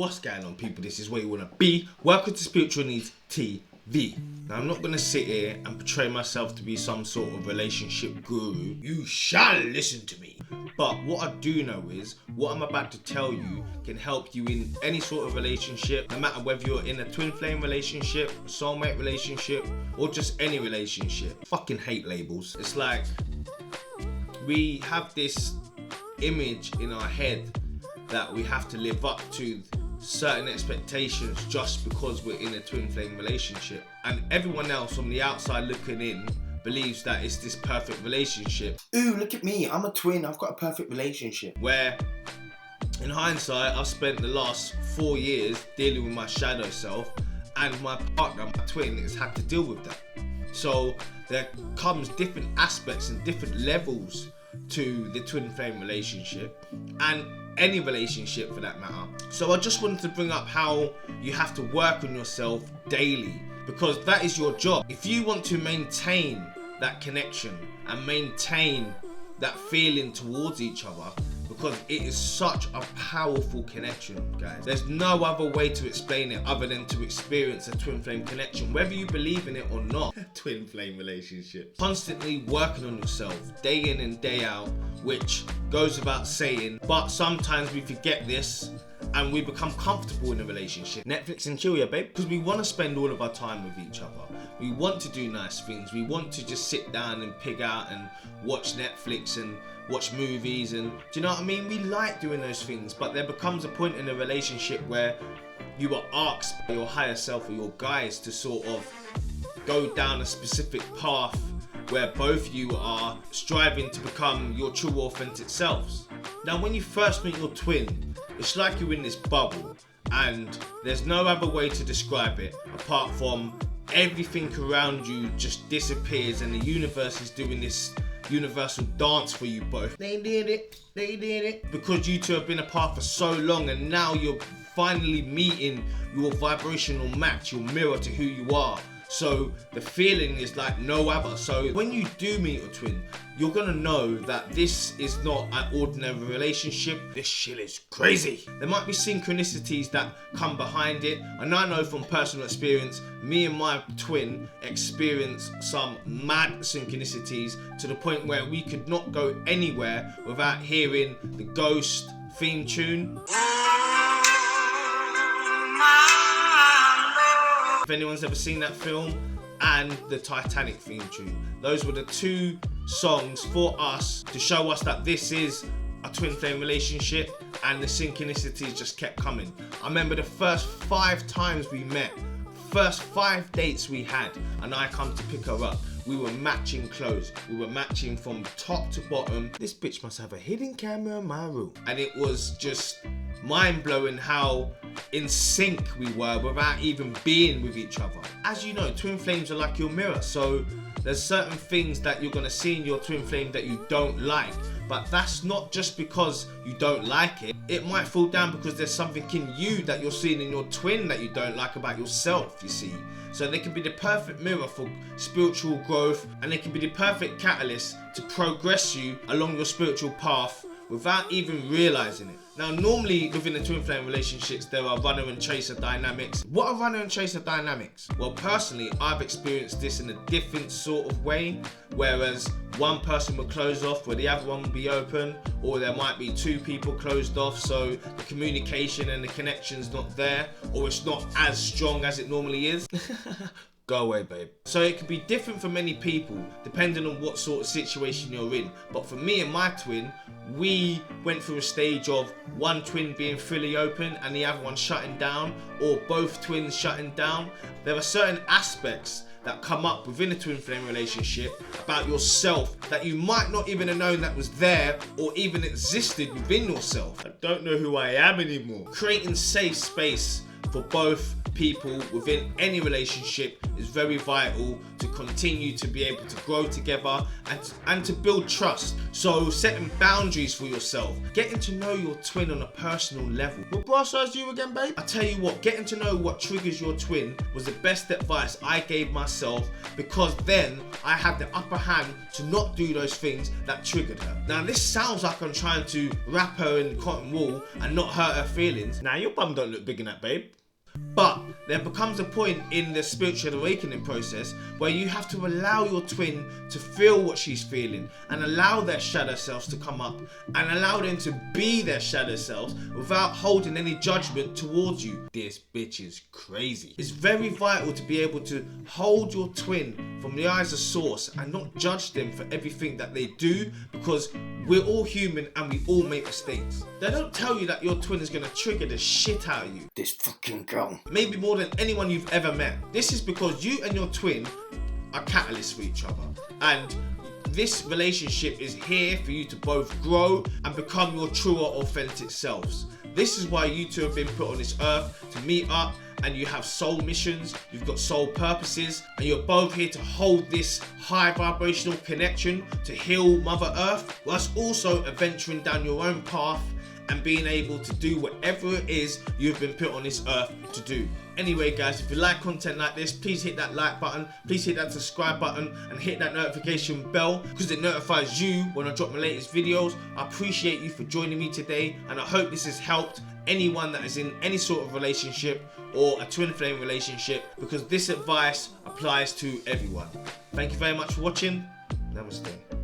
What's going on, people? This is where you want to be. Welcome to Spiritual Needs TV. Now, I'm not going to sit here and portray myself to be some sort of relationship guru. You shall listen to me. But what I do know is what I'm about to tell you can help you in any sort of relationship, no matter whether you're in a twin flame relationship, a soulmate relationship, or just any relationship. I fucking hate labels. It's like we have this image in our head that we have to live up to certain expectations just because we're in a twin flame relationship, and everyone else from the outside looking in believes that it's this perfect relationship. Ooh, look at me, I'm a twin, I've got a perfect relationship. Where in hindsight, I've spent the last 4 years dealing with my shadow self, and my partner, my twin, has had to deal with that. So there comes different aspects and different levels to the twin flame relationship, and any relationship for that matter. So I just wanted to bring up how you have to work on yourself daily, because that is your job. If you want to maintain that connection and maintain that feeling towards each other, because it is such a powerful connection, guys. There's no other way to explain it other than to experience a twin flame connection, whether you believe in it or not. Twin flame relationships. Constantly working on yourself, day in and day out, which goes without saying, but sometimes we forget this and we become comfortable in a relationship. Netflix and chill, yeah, babe, because we want to spend all of our time with each other. We want to do nice things. We want to just sit down and pig out and watch Netflix and watch movies, and do you know what I mean? We like doing those things, but there becomes a point in a relationship where you are asked by your higher self or your guides to sort of go down a specific path where both you are striving to become your true authentic selves. Now, when you first meet your twin, it's like you're in this bubble, and there's no other way to describe it apart from everything around you just disappears, and the universe is doing this universal dance for you both. They did it. Because you two have been apart for so long, and now you're finally meeting your vibrational match, your mirror to who you are. So the feeling is like no other. So when you do meet your twin, you're gonna know that this is not an ordinary relationship. This shit is crazy. There might be synchronicities that come behind it, and I know from personal experience, me and my twin experienced some mad synchronicities to the point where we could not go anywhere without hearing the Ghost theme tune. If anyone's ever seen that film, and the Titanic theme tune. Those were the two songs for us to show us that this is a twin flame relationship, and the synchronicities just kept coming. I remember the first 5 times we met, first 5 dates we had, and I come to pick her up. We were matching clothes. We were matching from top to bottom. This bitch must have a hidden camera in my room. And it was just mind-blowing how in sync we were without even being with each other. As you know, twin flames are like your mirror. So there's certain things that you're going to see in your twin flame that you don't like. But that's not just because you don't like it. It might fall down because there's something in you that you're seeing in your twin that you don't like about yourself, you see. So they can be the perfect mirror for spiritual growth, and they can be the perfect catalyst to progress you along your spiritual path without even realizing it. Now, normally within the twin flame relationships, there are runner and chaser dynamics. What are runner and chaser dynamics? Well, personally, I've experienced this in a different sort of way, whereas one person will close off where the other one will be open, or there might be 2 people closed off, so the communication and the connection's not there, or it's not as strong as it normally is. Go away, babe. So it could be different for many people depending on what sort of situation you're in. But for me and my twin, we went through a stage of one twin being fully open and the other one shutting down, or both twins shutting down. There are certain aspects that come up within a twin flame relationship about yourself that you might not even have known that was there or even existed within yourself. I don't know who I am anymore. Creating safe space for both people within any relationship is very vital to continue to be able to grow together and to build trust. So setting boundaries for yourself, getting to know your twin on a personal level. What bra size you again, babe? I tell you what, getting to know what triggers your twin was the best advice I gave myself, because then I had the upper hand to not do those things that triggered her. Now this sounds like I'm trying to wrap her in cotton wool and not hurt her feelings. Now your bum don't look big enough, babe. But there becomes a point in the spiritual awakening process where you have to allow your twin to feel what she's feeling and allow their shadow selves to come up and allow them to be their shadow selves without holding any judgment towards you. This bitch is crazy. It's very vital to be able to hold your twin from the eyes of source and not judge them for everything that they do, because we're all human and we all make mistakes. They don't tell you that your twin is going to trigger the shit out of you. This fucking girl. Maybe more than anyone you've ever met. This is because you and your twin are catalysts for each other. And this relationship is here for you to both grow and become your truer, authentic selves. This is why you two have been put on this earth to meet up, and you have soul missions, you've got soul purposes, and you're both here to hold this high vibrational connection to heal Mother Earth, whilst also adventuring down your own path and being able to do whatever it is you've been put on this earth to do. Anyway guys, if you like content like this, please hit that like button, please hit that subscribe button and hit that notification bell, because it notifies you when I drop my latest videos. I appreciate you for joining me today, and I hope this has helped anyone that is in any sort of relationship or a twin flame relationship, because this advice applies to everyone. Thank you very much for watching. Namaste.